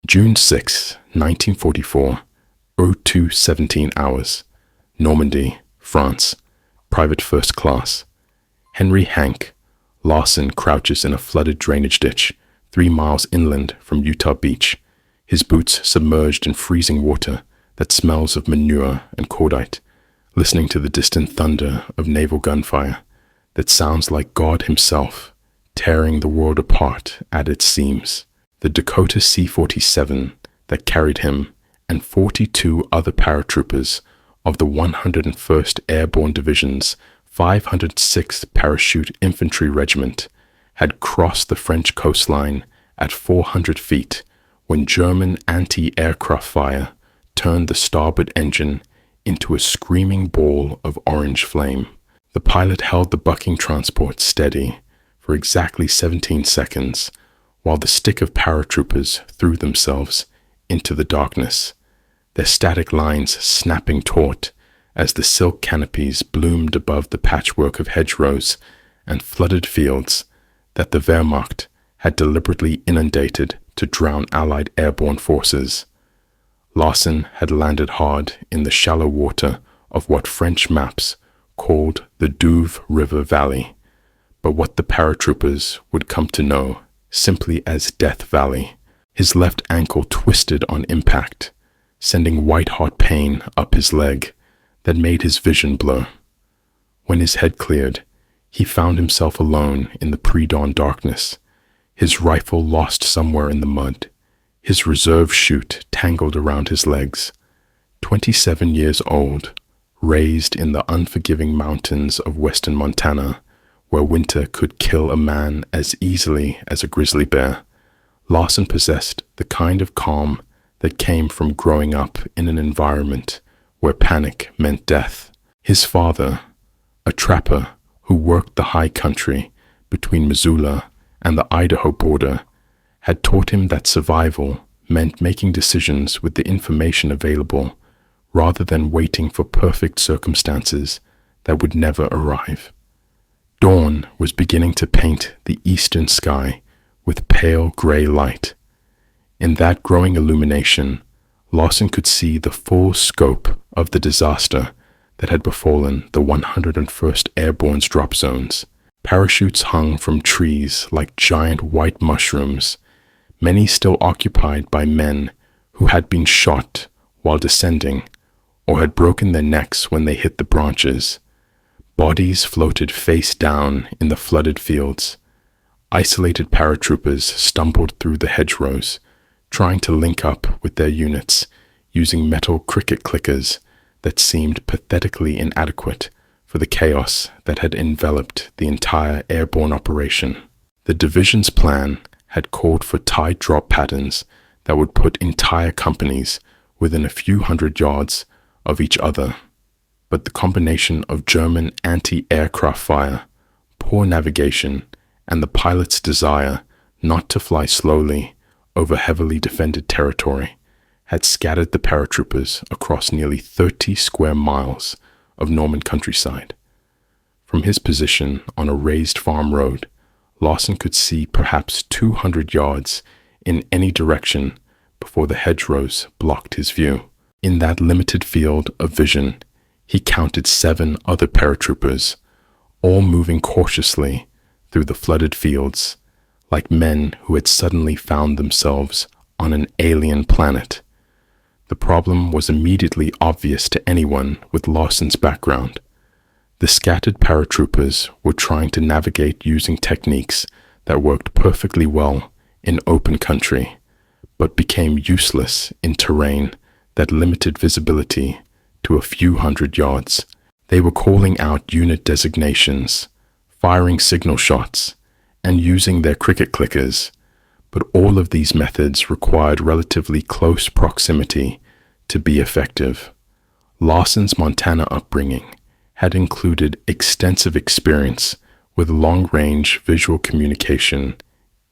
June 6, 1944, 02:17 hours, Normandy, France, private first class. Henry Hank Larson crouches in a flooded drainage ditch 3 miles inland from Utah Beach, his boots submerged in freezing water that smells of manure and cordite, listening to the distant thunder of naval gunfire that sounds like God himself tearing the world apart at its seams. The Dakota C-47 that carried him and 42 other paratroopers of the 101st Airborne Division's 506th Parachute Infantry Regiment had crossed the French coastline at 400 feet when German anti-aircraft fire turned the starboard engine into a screaming ball of orange flame. The pilot held the bucking transport steady for exactly 17 seconds while the stick of paratroopers threw themselves into the darkness, their static lines snapping taut as the silk canopies bloomed above the patchwork of hedgerows and flooded fields that the Wehrmacht had deliberately inundated to drown Allied airborne forces. Larson had landed hard in the shallow water of what French maps called the Douve River Valley, but what the paratroopers would come to know simply as Death Valley. His left ankle twisted on impact, sending white-hot pain up his leg that made his vision blur. When his head cleared, he found himself alone in the pre-dawn darkness, his rifle lost somewhere in the mud, his reserve chute tangled around his legs. 27 years old, raised in the unforgiving mountains of western Montana, where winter could kill a man as easily as a grizzly bear, Larson possessed the kind of calm that came from growing up in an environment where panic meant death. His father, a trapper who worked the high country between Missoula and the Idaho border, had taught him that survival meant making decisions with the information available rather than waiting for perfect circumstances that would never arrive. Dawn was beginning to paint the eastern sky with pale gray light. In that growing illumination, Larson could see the full scope of the disaster that had befallen the 101st Airborne's drop zones. Parachutes hung from trees like giant white mushrooms, many still occupied by men who had been shot while descending or had broken their necks when they hit the branches. Bodies floated face down in the flooded fields. Isolated paratroopers stumbled through the hedgerows, trying to link up with their units using metal cricket clickers that seemed pathetically inadequate for the chaos that had enveloped the entire airborne operation. The division's plan had called for tight drop patterns that would put entire companies within a few hundred yards of each other. But the combination of German anti-aircraft fire, poor navigation, and the pilot's desire not to fly slowly over heavily defended territory had scattered the paratroopers across nearly 30 square miles of Norman countryside. From his position on a raised farm road, Larson could see perhaps 200 yards in any direction before the hedgerows blocked his view. In that limited field of vision, he counted 7 other paratroopers, all moving cautiously through the flooded fields, like men who had suddenly found themselves on an alien planet. The problem was immediately obvious to anyone with Larson's background. The scattered paratroopers were trying to navigate using techniques that worked perfectly well in open country, but became useless in terrain that limited visibility to a few hundred yards. They were calling out unit designations, firing signal shots, and using their cricket clickers, but all of these methods required relatively close proximity to be effective. Larson's Montana upbringing had included extensive experience with long-range visual communication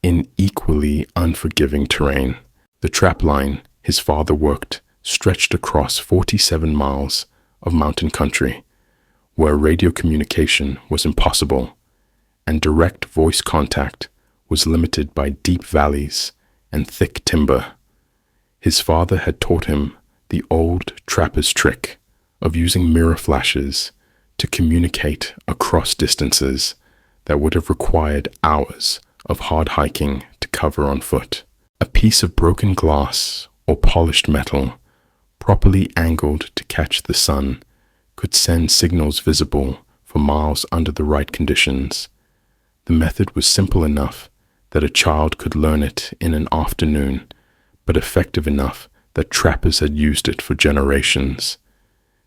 in equally unforgiving terrain. The trap line his father worked stretched across 47 miles of mountain country, where radio communication was impossible, and direct voice contact was limited by deep valleys and thick timber. His father had taught him the old trapper's trick of using mirror flashes to communicate across distances that would have required hours of hard hiking to cover on foot. A piece of broken glass or polished metal, properly angled to catch the sun, could send signals visible for miles under the right conditions. The method was simple enough that a child could learn it in an afternoon, but effective enough that trappers had used it for generations.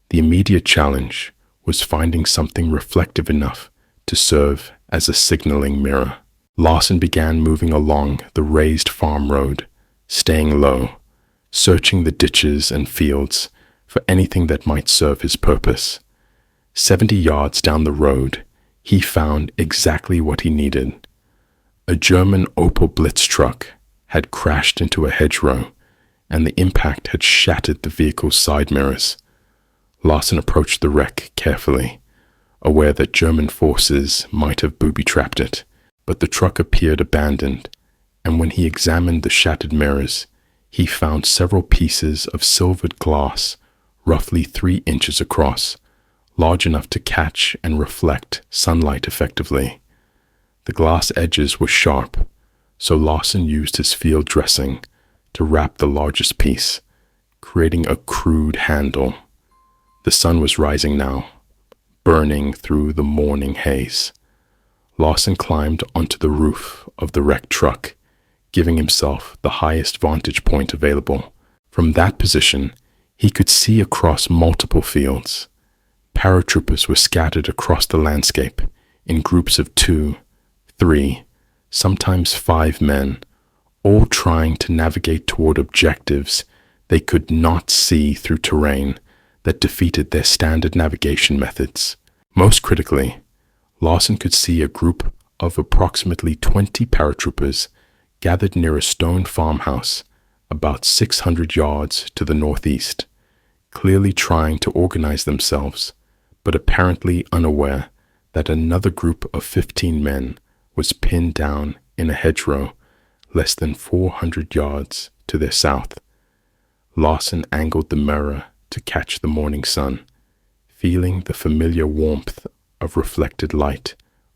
The immediate challenge was finding something reflective enough to serve as a signaling mirror. Larson began moving along the raised farm road, staying low, searching the ditches and fields for anything that might serve his purpose. 70 yards down the road, he found exactly what he needed. A German Opel Blitz truck had crashed into a hedgerow, and the impact had shattered the vehicle's side mirrors. Larson approached the wreck carefully, aware that German forces might have booby-trapped it, but the truck appeared abandoned, and when he examined the shattered mirrors, he found several pieces of silvered glass, roughly 3 inches across, large enough to catch and reflect sunlight effectively. The glass edges were sharp, so Larson used his field dressing to wrap the largest piece, creating a crude handle. The sun was rising now, burning through the morning haze. Larson climbed onto the roof of the wrecked truck, giving himself the highest vantage point available. From that position, he could see across multiple fields. Paratroopers were scattered across the landscape in groups of 2, 3, sometimes 5 men, all trying to navigate toward objectives they could not see through terrain that defeated their standard navigation methods. Most critically, Larson could see a group of approximately 20 paratroopers gathered near a stone farmhouse about 600 yards to the northeast, clearly trying to organize themselves, but apparently unaware that another group of 15 men was pinned down in a hedgerow less than 400 yards to their south. Larson angled the mirror to catch the morning sun, feeling the familiar warmth of reflected light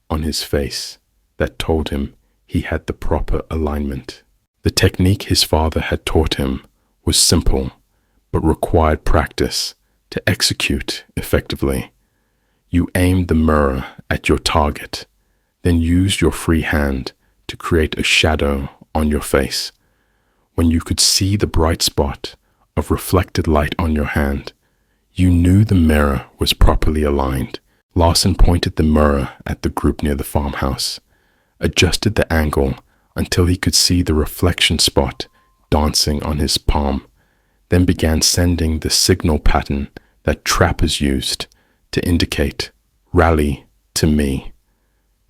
on his face that told him he had the proper alignment. The technique his father had taught him was simple, but required practice to execute effectively. You aimed the mirror at your target, then used your free hand to create a shadow on your face. When you could see the bright spot of reflected light on your hand, you knew the mirror was properly aligned. Larson pointed the mirror at the group near the farmhouse, adjusted the angle until he could see the reflection spot dancing on his palm, then began sending the signal pattern that trappers used to indicate, "Rally to me."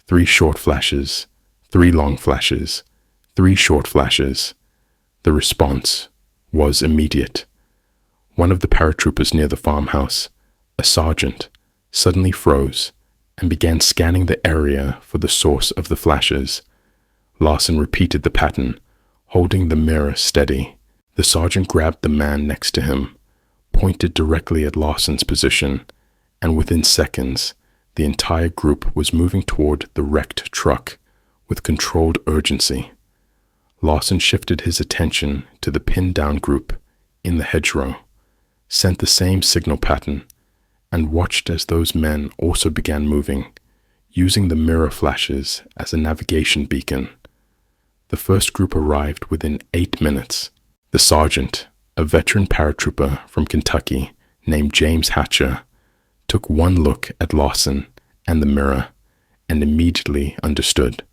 3 short flashes, 3 long flashes, 3 short flashes. The response was immediate. One of the paratroopers near the farmhouse, a sergeant, suddenly froze and began scanning the area for the source of the flashes. Larson repeated the pattern, holding the mirror steady. The sergeant grabbed the man next to him, pointed directly at Larson's position, and within seconds, the entire group was moving toward the wrecked truck with controlled urgency. Larson shifted his attention to the pinned-down group in the hedgerow, sent the same signal pattern, and watched as those men also began moving, using the mirror flashes as a navigation beacon. The first group arrived within 8 minutes. The sergeant, a veteran paratrooper from Kentucky named James Hatcher, took one look at Larson and the mirror and immediately understood.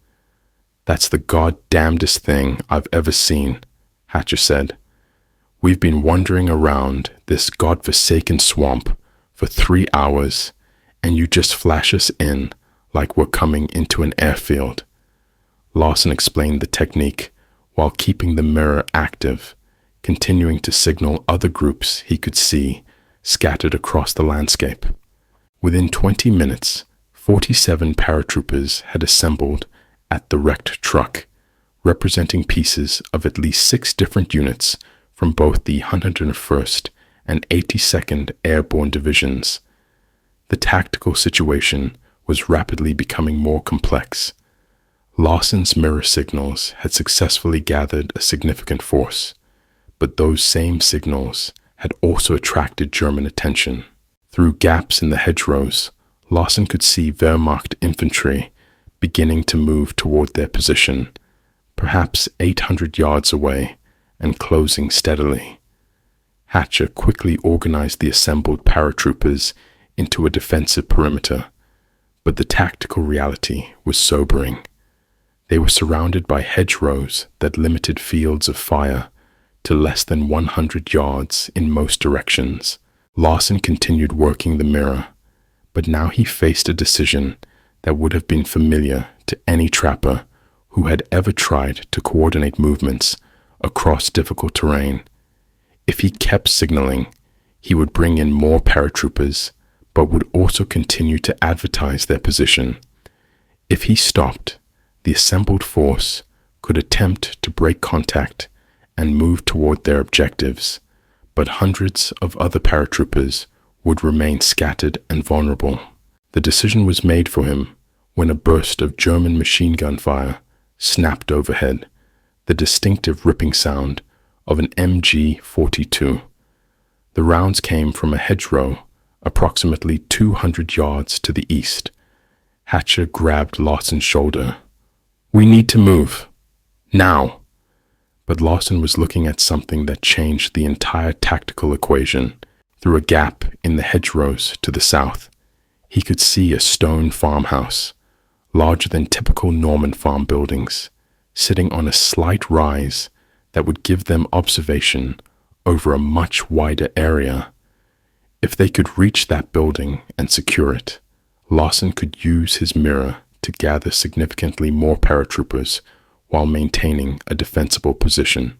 "That's the goddamnedest thing I've ever seen," Hatcher said. "We've been wandering around this godforsaken swamp for 3 hours, and you just flash us in like we're coming into an airfield." Larson explained the technique while keeping the mirror active, continuing to signal other groups he could see scattered across the landscape. Within 20 minutes, 47 paratroopers had assembled at the wrecked truck, representing pieces of at least 6 different units from both the 101st and 82nd Airborne Divisions. The tactical situation was rapidly becoming more complex. Larson's mirror signals had successfully gathered a significant force, but those same signals had also attracted German attention. Through gaps in the hedgerows, Larson could see Wehrmacht infantry beginning to move toward their position, perhaps 800 yards away, and closing steadily. Hatcher quickly organized the assembled paratroopers into a defensive perimeter, but the tactical reality was sobering. They were surrounded by hedgerows that limited fields of fire to less than 100 yards in most directions. Larson continued working the mirror, but now he faced a decision that would have been familiar to any trapper who had ever tried to coordinate movements across difficult terrain. If he kept signaling, he would bring in more paratroopers, but would also continue to advertise their position. If he stopped, the assembled force could attempt to break contact and move toward their objectives, but hundreds of other paratroopers would remain scattered and vulnerable. The decision was made for him when a burst of German machine gun fire snapped overhead, the distinctive ripping sound of an MG-42. The rounds came from a hedgerow approximately 200 yards to the east. Hatcher grabbed Larson's shoulder. "We need to move. Now!" But Larson was looking at something that changed the entire tactical equation. Through a gap in the hedgerows to the south, he could see a stone farmhouse, larger than typical Norman farm buildings, sitting on a slight rise that would give them observation over a much wider area. If they could reach that building and secure it, Larson could use his mirror to gather significantly more paratroopers while maintaining a defensible position.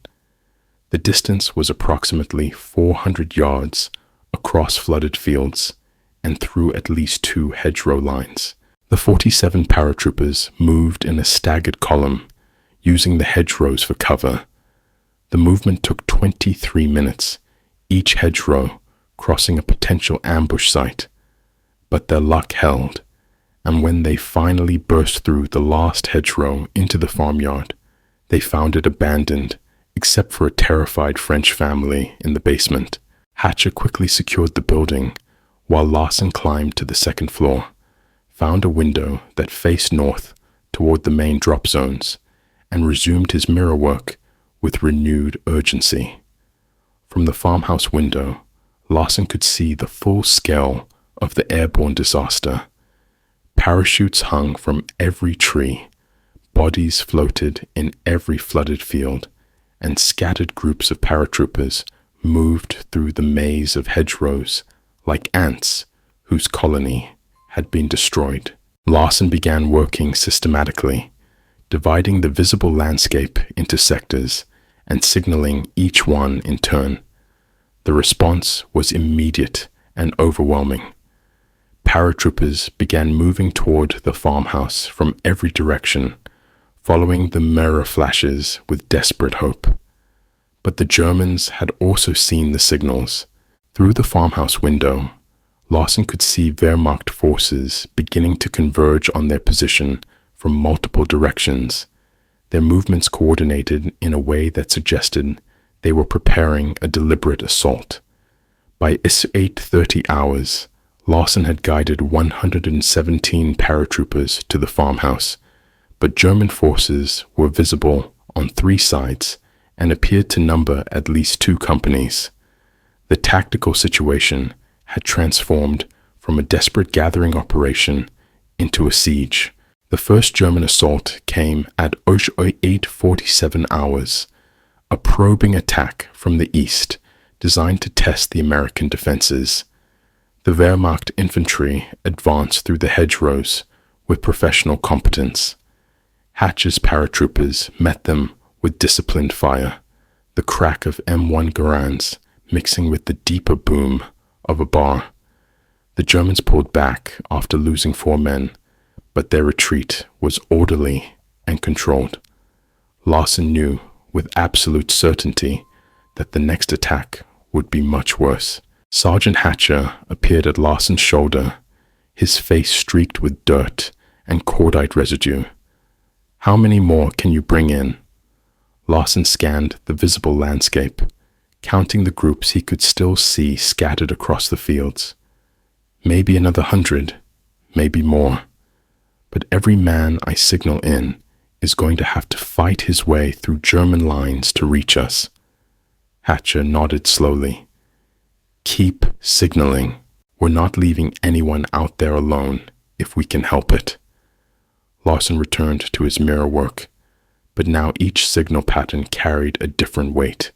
The distance was approximately 400 yards across flooded fields and through at least 2 hedgerow lines. The 47 paratroopers moved in a staggered column, using the hedgerows for cover. The movement took 23 minutes, each hedgerow crossing a potential ambush site. But their luck held, and when they finally burst through the last hedgerow into the farmyard, they found it abandoned, except for a terrified French family in the basement. Hatcher quickly secured the building, while Larson climbed to the second floor, found a window that faced north toward the main drop zones, and resumed his mirror work with renewed urgency. From the farmhouse window, Larson could see the full scale of the airborne disaster. Parachutes hung from every tree, bodies floated in every flooded field, and scattered groups of paratroopers moved through the maze of hedgerows like ants whose colony had been destroyed. Larson began working systematically, dividing the visible landscape into sectors and signaling each one in turn. The response was immediate and overwhelming. Paratroopers began moving toward the farmhouse from every direction, following the mirror flashes with desperate hope. But the Germans had also seen the signals. Through the farmhouse window, Larson could see Wehrmacht forces beginning to converge on their position from multiple directions, their movements coordinated in a way that suggested they were preparing a deliberate assault. By 8:30 hours, Larson had guided 117 paratroopers to the farmhouse, but German forces were visible on 3 sides and appeared to number at least 2 companies. The tactical situation had transformed from a desperate gathering operation into a siege. The first German assault came at 8:47 hours, a probing attack from the east designed to test the American defenses. The Wehrmacht infantry advanced through the hedgerows with professional competence. Hatcher's paratroopers met them with disciplined fire, the crack of M1 Garands mixing with the deeper boom of a bar. The Germans pulled back after losing 4 men, but their retreat was orderly and controlled. Larson knew with absolute certainty that the next attack would be much worse. Sergeant Hatcher appeared at Larson's shoulder, his face streaked with dirt and cordite residue. "How many more can you bring in?" Larson scanned the visible landscape, counting the groups he could still see scattered across the fields. "Maybe another 100, maybe more. But every man I signal in is going to have to fight his way through German lines to reach us." Hatcher nodded slowly. "Keep signaling. We're not leaving anyone out there alone if we can help it." Larson returned to his mirror work, but now each signal pattern carried a different weight.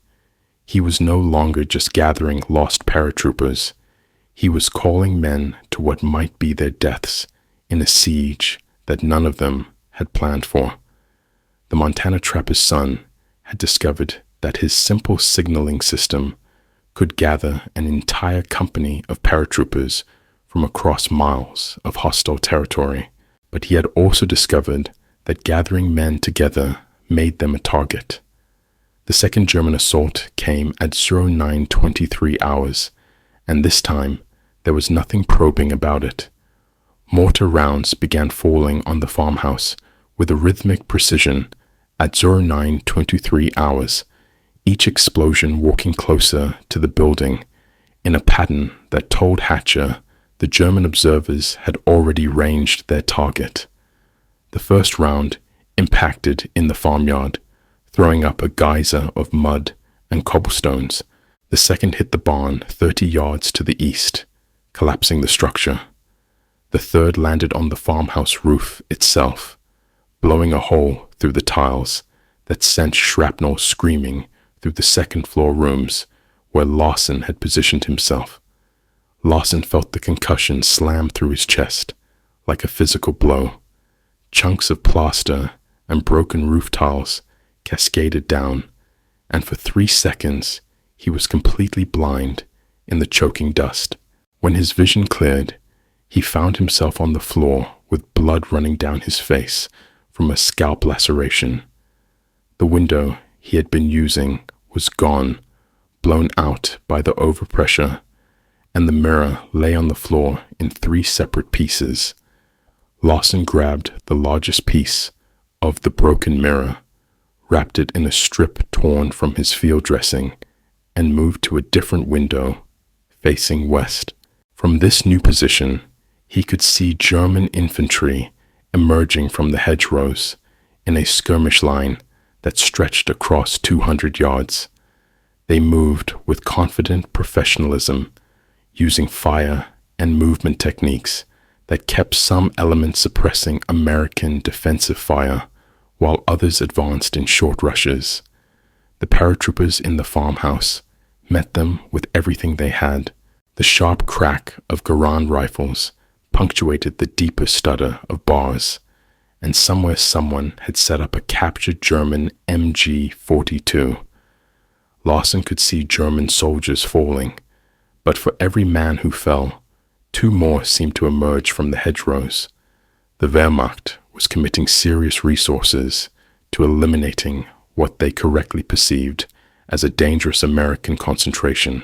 He was no longer just gathering lost paratroopers. He was calling men to what might be their deaths in a siege that none of them had planned for. The Montana trapper's son had discovered that his simple signaling system could gather an entire company of paratroopers from across miles of hostile territory. But he had also discovered that gathering men together made them a target. The second German assault came at 09:23 hours, and this time there was nothing probing about it. Mortar rounds began falling on the farmhouse with a rhythmic precision at 09:23 hours, each explosion walking closer to the building in a pattern that told Hatcher the German observers had already ranged their target. The first round impacted in the farmyard, throwing up a geyser of mud and cobblestones. The second hit the barn 30 yards to the east, collapsing the structure. The third landed on the farmhouse roof itself, blowing a hole through the tiles that sent shrapnel screaming through the second-floor rooms where Larson had positioned himself. Larson felt the concussion slam through his chest like a physical blow. Chunks of plaster and broken roof tiles cascaded down, and for 3 seconds he was completely blind in the choking dust. When his vision cleared, he found himself on the floor with blood running down his face from a scalp laceration. The window he had been using was gone, blown out by the overpressure, and the mirror lay on the floor in 3 separate pieces. Larson grabbed the largest piece of the broken mirror, wrapped it in a strip torn from his field dressing, and moved to a different window facing west. From this new position, he could see German infantry emerging from the hedgerows in a skirmish line that stretched across 200 yards. They moved with confident professionalism, using fire and movement techniques that kept some elements suppressing American defensive fire, while others advanced in short rushes. The paratroopers in the farmhouse met them with everything they had. The sharp crack of Garand rifles punctuated the deeper stutter of bars, and somewhere someone had set up a captured German MG-42. Larson could see German soldiers falling, but for every man who fell, 2 more seemed to emerge from the hedgerows. The Wehrmacht was committing serious resources to eliminating what they correctly perceived as a dangerous American concentration.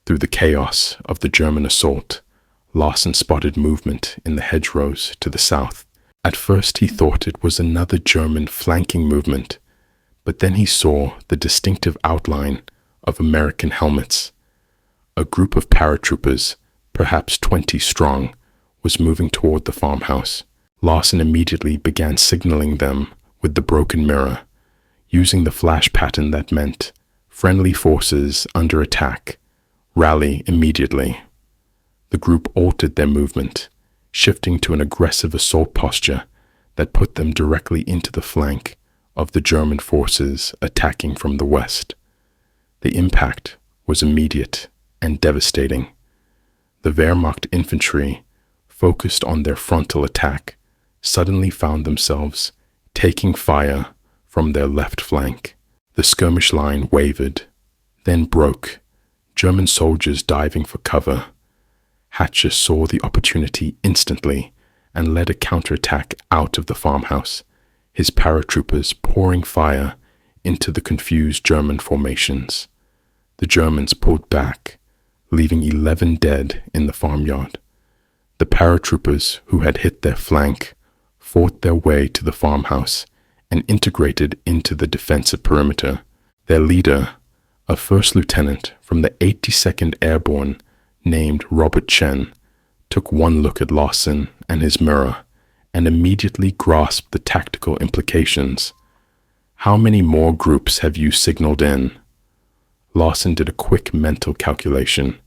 Through the chaos of the German assault, Larson spotted movement in the hedgerows to the south. At first he thought it was another German flanking movement, but then he saw the distinctive outline of American helmets. A group of paratroopers, perhaps 20 strong, was moving toward the farmhouse. Larson immediately began signaling them with the broken mirror, using the flash pattern that meant friendly forces under attack, rally immediately. The group altered their movement, shifting to an aggressive assault posture that put them directly into the flank of the German forces attacking from the west. The impact was immediate and devastating. The Wehrmacht infantry, focused on their frontal attack, suddenly found themselves taking fire from their left flank. The skirmish line wavered, then broke, German soldiers diving for cover. Hatcher saw the opportunity instantly and led a counterattack out of the farmhouse, his paratroopers pouring fire into the confused German formations. The Germans pulled back, leaving 11 dead in the farmyard. The paratroopers who had hit their flank fought their way to the farmhouse and integrated into the defensive perimeter. Their leader, a first lieutenant from the 82nd Airborne named Robert Chen, took one look at Larson and his mirror and immediately grasped the tactical implications. "How many more groups have you signaled in?" Larson did a quick mental calculation.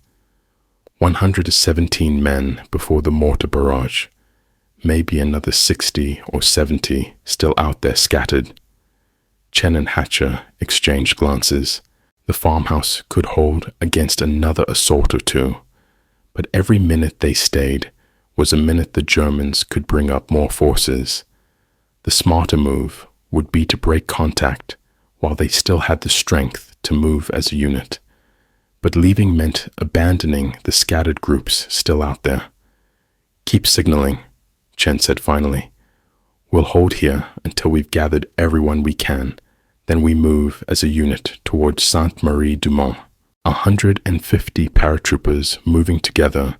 117 men before the mortar barrage. Maybe another 60 or 70 still out there scattered. Chen and Hatcher exchanged glances. The farmhouse could hold against another assault or two, but every minute they stayed was a minute the Germans could bring up more forces. The smarter move would be to break contact while they still had the strength to move as a unit. But leaving meant abandoning the scattered groups still out there. "Keep signaling," Chen said finally. "We'll hold here until we've gathered everyone we can. Then we move as a unit towards Sainte-Marie-du-Mont. 150 paratroopers moving together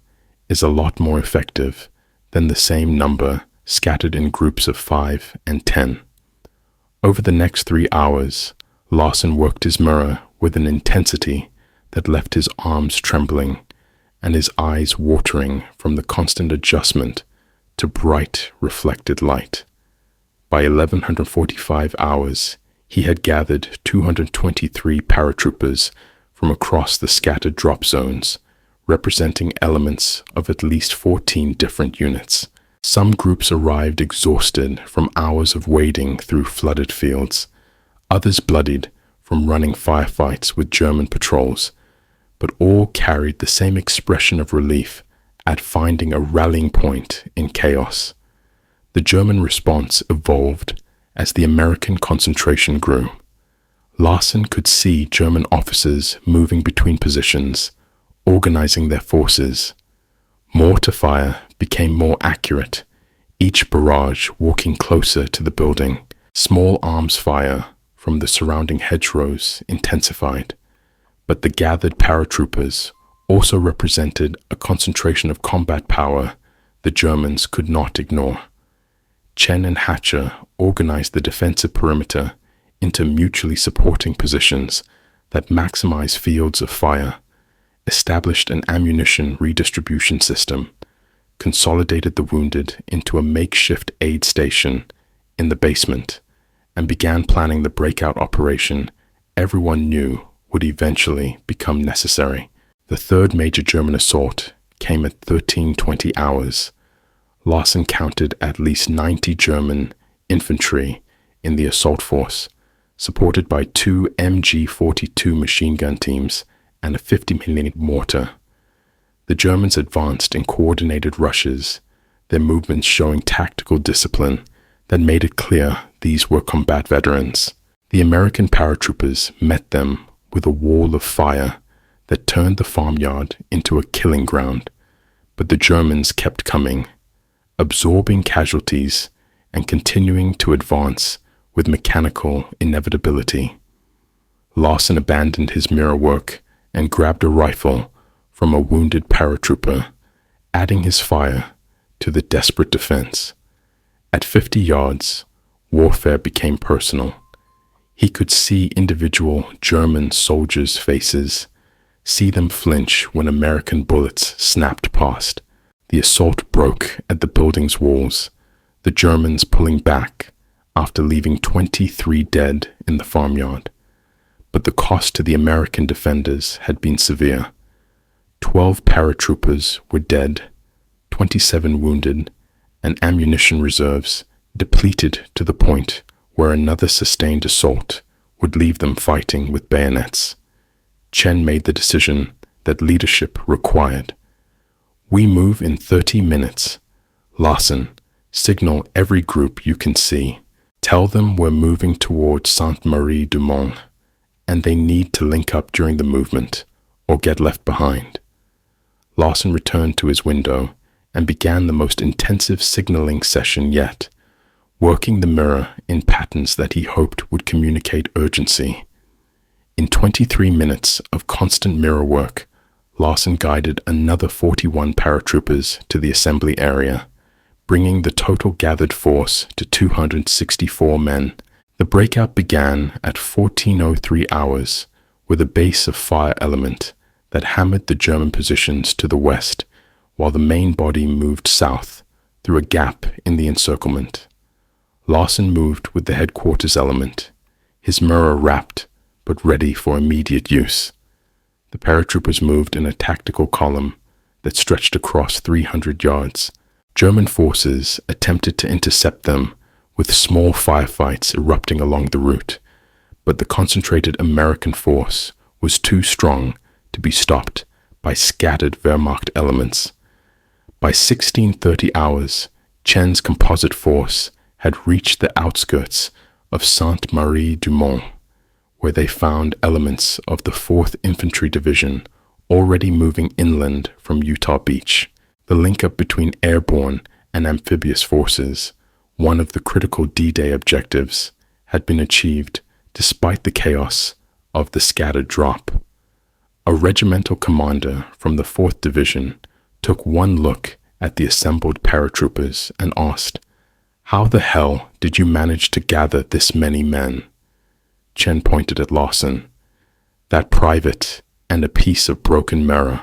is a lot more effective than the same number scattered in groups of 5 and 10. Over the next 3 hours, Larson worked his mirror with an intensity that left his arms trembling and his eyes watering from the constant adjustment to bright, reflected light. By 1145 hours, he had gathered 223 paratroopers from across the scattered drop zones, representing elements of at least 14 different units. Some groups arrived exhausted from hours of wading through flooded fields, others bloodied from running firefights with German patrols, but all carried the same expression of relief at finding a rallying point in chaos. The German response evolved as the American concentration grew. Larson could see German officers moving between positions, organizing their forces. Mortar fire became more accurate, each barrage walking closer to the building. Small arms fire from the surrounding hedgerows intensified, but the gathered paratroopers also represented a concentration of combat power the Germans could not ignore. Chen and Hatcher organized the defensive perimeter into mutually supporting positions that maximized fields of fire, established an ammunition redistribution system, consolidated the wounded into a makeshift aid station in the basement, and began planning the breakout operation everyone knew would eventually become necessary. The third major German assault came at 13:20 hours. Larson counted at least 90 German infantry in the assault force, supported by 2 MG-42 machine gun teams and a 50mm mortar. The Germans advanced in coordinated rushes, their movements showing tactical discipline that made it clear these were combat veterans. The American paratroopers met them with a wall of fire that turned the farmyard into a killing ground, but the Germans kept coming, absorbing casualties and continuing to advance with mechanical inevitability. Larson abandoned his mirror work and grabbed a rifle from a wounded paratrooper, adding his fire to the desperate defense. At 50 yards, warfare became personal. He could see individual German soldiers' faces, see them flinch when American bullets snapped past. The assault broke at the building's walls, the Germans pulling back after leaving 23 dead in the farmyard. But the cost to the American defenders had been severe. 12 paratroopers were dead, 27 wounded, and ammunition reserves depleted to the point where another sustained assault would leave them fighting with bayonets. Chen made the decision that leadership required. "We move in 30 minutes. Larson, signal every group you can see. Tell them we're moving towards Sainte-Marie-du-Mont, and they need to link up during the movement or get left behind." Larson returned to his window and began the most intensive signaling session yet, working the mirror in patterns that he hoped would communicate urgency. In 23 minutes of constant mirror work, Larson guided another 41 paratroopers to the assembly area, bringing the total gathered force to 264 men. The breakout began at 14:03 hours with a base of fire element that hammered the German positions to the west, while the main body moved south through a gap in the encirclement. Larson moved with the headquarters element, his mirror wrapped but ready for immediate use. The paratroopers moved in a tactical column that stretched across 300 yards. German forces attempted to intercept them with small firefights erupting along the route, but the concentrated American force was too strong to be stopped by scattered Wehrmacht elements. By 16:30 hours, Chen's composite force had reached the outskirts of Sainte-Marie-du-Mont, where they found elements of the 4th Infantry Division already moving inland from Utah Beach. The link-up between airborne and amphibious forces, one of the critical D-Day objectives, had been achieved despite the chaos of the scattered drop. A regimental commander from the 4th Division took one look at the assembled paratroopers and asked, "How the hell did you manage to gather this many men?" Chen pointed at Larson. "That private and a piece of broken mirror."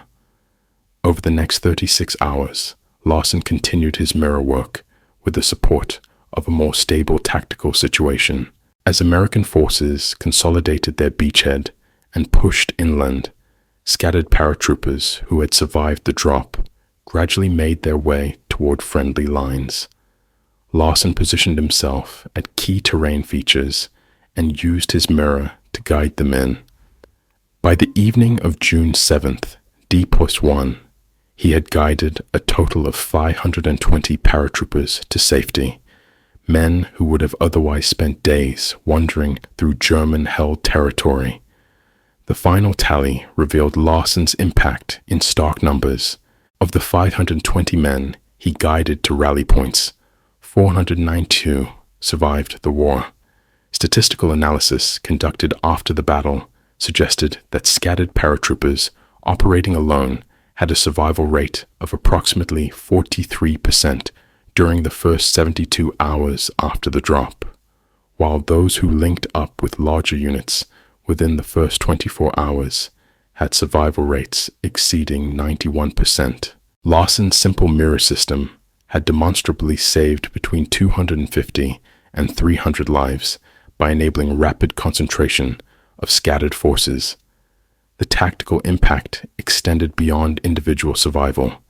Over the next 36 hours, Larson continued his mirror work with the support of a more stable tactical situation. As American forces consolidated their beachhead and pushed inland, scattered paratroopers who had survived the drop gradually made their way toward friendly lines. Larson positioned himself at key terrain features and used his mirror to guide them in. By the evening of June 7th, D+1, he had guided a total of 520 paratroopers to safety, men who would have otherwise spent days wandering through German-held territory. The final tally revealed Larson's impact in stark numbers. Of the 520 men he guided to rally points, 492 survived the war. Statistical analysis conducted after the battle suggested that scattered paratroopers operating alone had a survival rate of approximately 43% during the first 72 hours after the drop, while those who linked up with larger units within the first 24 hours had survival rates exceeding 91%. Larson's simple mirror system had demonstrably saved between 250 and 300 lives by enabling rapid concentration of scattered forces. The tactical impact extended beyond individual survival.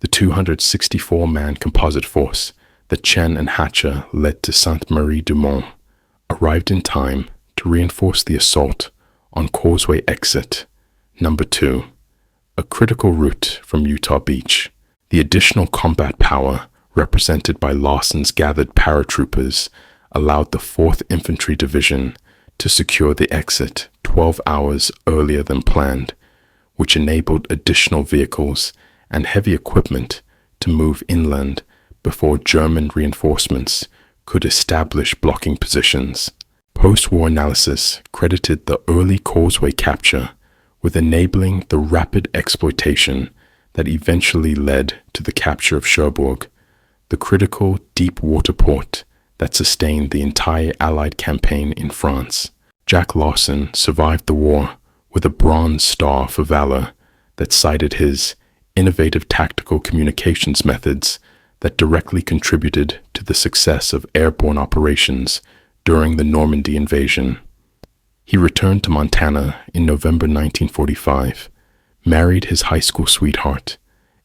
The 264-man composite force that Chen and Hatcher led to Sainte-Marie-du-Mont arrived in time to reinforce the assault on Causeway Exit Number 2, a critical route from Utah Beach. The additional combat power represented by Larson's gathered paratroopers allowed the 4th Infantry Division to secure the exit 12 hours earlier than planned, which enabled additional vehicles and heavy equipment to move inland before German reinforcements could establish blocking positions. Post-war analysis credited the early Causeway capture with enabling the rapid exploitation that eventually led to the capture of Cherbourg, the critical deep water port that sustained the entire Allied campaign in France. Jack Larson survived the war with a Bronze Star for valor that cited his innovative tactical communications methods that directly contributed to the success of airborne operations during the Normandy invasion. He returned to Montana in November 1945, married his high school sweetheart,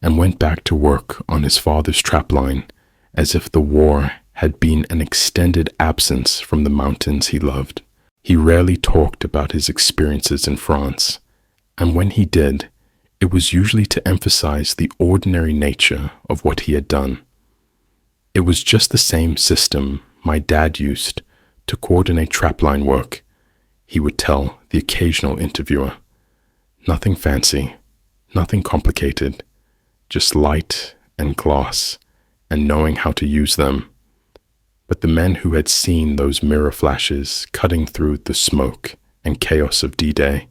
and went back to work on his father's trapline as if the war had been an extended absence from the mountains he loved. He rarely talked about his experiences in France, and when he did, it was usually to emphasize the ordinary nature of what he had done. "It was just the same system my dad used to coordinate trapline work," he would tell the occasional interviewer. "Nothing fancy, nothing complicated, just light and glass and knowing how to use them." But the men who had seen those mirror flashes cutting through the smoke and chaos of D-Day,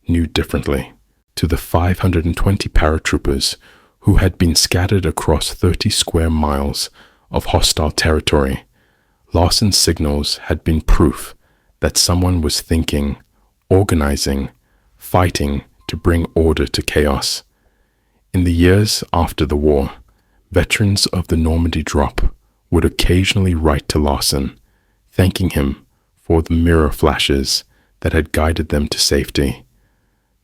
knew differently. To the 520 paratroopers who had been scattered across 30 square miles of hostile territory, Larson's signals had been proof that someone was thinking, organizing, fighting to bring order to chaos. In the years after the war, veterans of the Normandy drop would occasionally write to Larson, thanking him for the mirror flashes that had guided them to safety.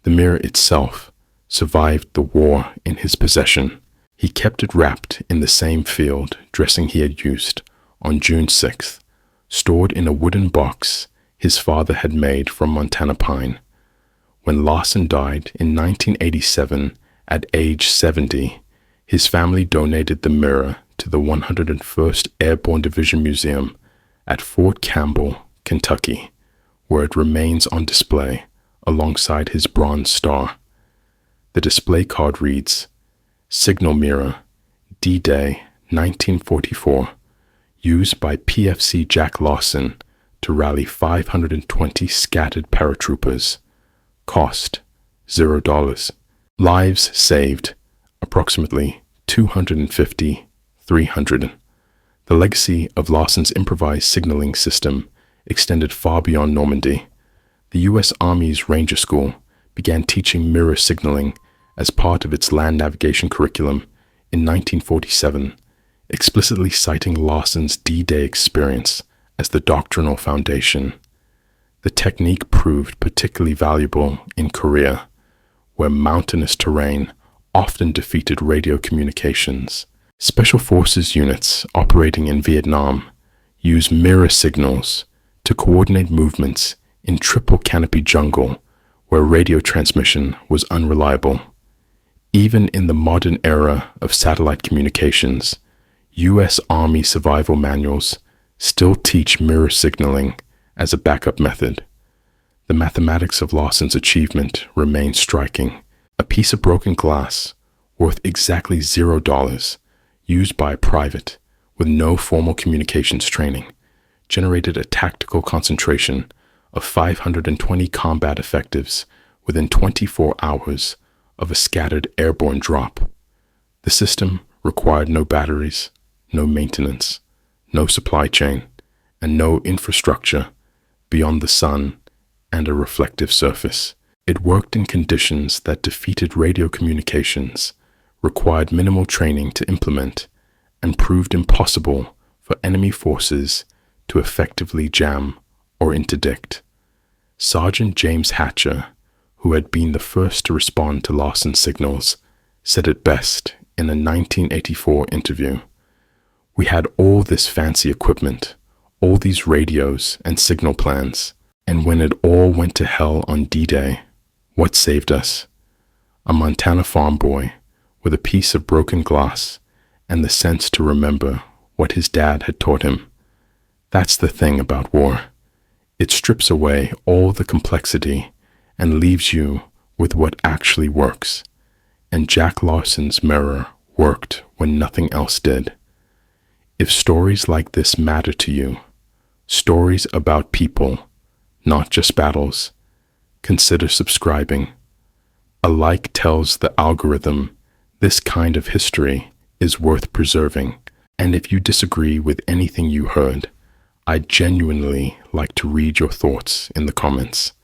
The mirror itself survived the war in his possession. He kept it wrapped in the same field dressing he had used on June 6th, stored in a wooden box his father had made from Montana pine. When Larson died in 1987 at age 70, his family donated the mirror to the 101st Airborne Division Museum at Fort Campbell, Kentucky, where it remains on display alongside his Bronze Star. The display card reads, "Signal Mirror, D-Day 1944, used by PFC Jack Larson to rally 520 scattered paratroopers. Cost, $0. Lives saved, approximately 250, 300. The legacy of Larson's improvised signaling system extended far beyond Normandy. The U.S. Army's Ranger School began teaching mirror signaling as part of its land navigation curriculum in 1947, explicitly citing Larson's D-Day experience as the doctrinal foundation. The technique proved particularly valuable in Korea, where mountainous terrain often defeated radio communications. Special Forces units operating in Vietnam use mirror signals to coordinate movements in triple canopy jungle where radio transmission was unreliable. Even in the modern era of satellite communications, U.S. Army survival manuals still teach mirror signaling as a backup method. The mathematics of Larson's achievement remain striking. A piece of broken glass, worth exactly $0, used by a private with no formal communications training, generated a tactical concentration of 520 combat effectives within 24 hours of a scattered airborne drop. The system required no batteries, no maintenance, no supply chain, and no infrastructure beyond the sun and a reflective surface. It worked in conditions that defeated radio communications, required minimal training to implement, and proved impossible for enemy forces to effectively jam or interdict. Sergeant James Hatcher, who had been the first to respond to Larson's signals, said it best in a 1984 interview. "We had all this fancy equipment, all these radios and signal plans, and when it all went to hell on D-Day, what saved us? A Montana farm boy with a piece of broken glass and the sense to remember what his dad had taught him. That's the thing about war. It strips away all the complexity and leaves you with what actually works. And Jack Larson's mirror worked when nothing else did. If stories like this matter to you, stories about people, not just battles, consider subscribing. A like tells the algorithm this kind of history is worth preserving. And if you disagree with anything you heard, I'd genuinely like to read your thoughts in the comments.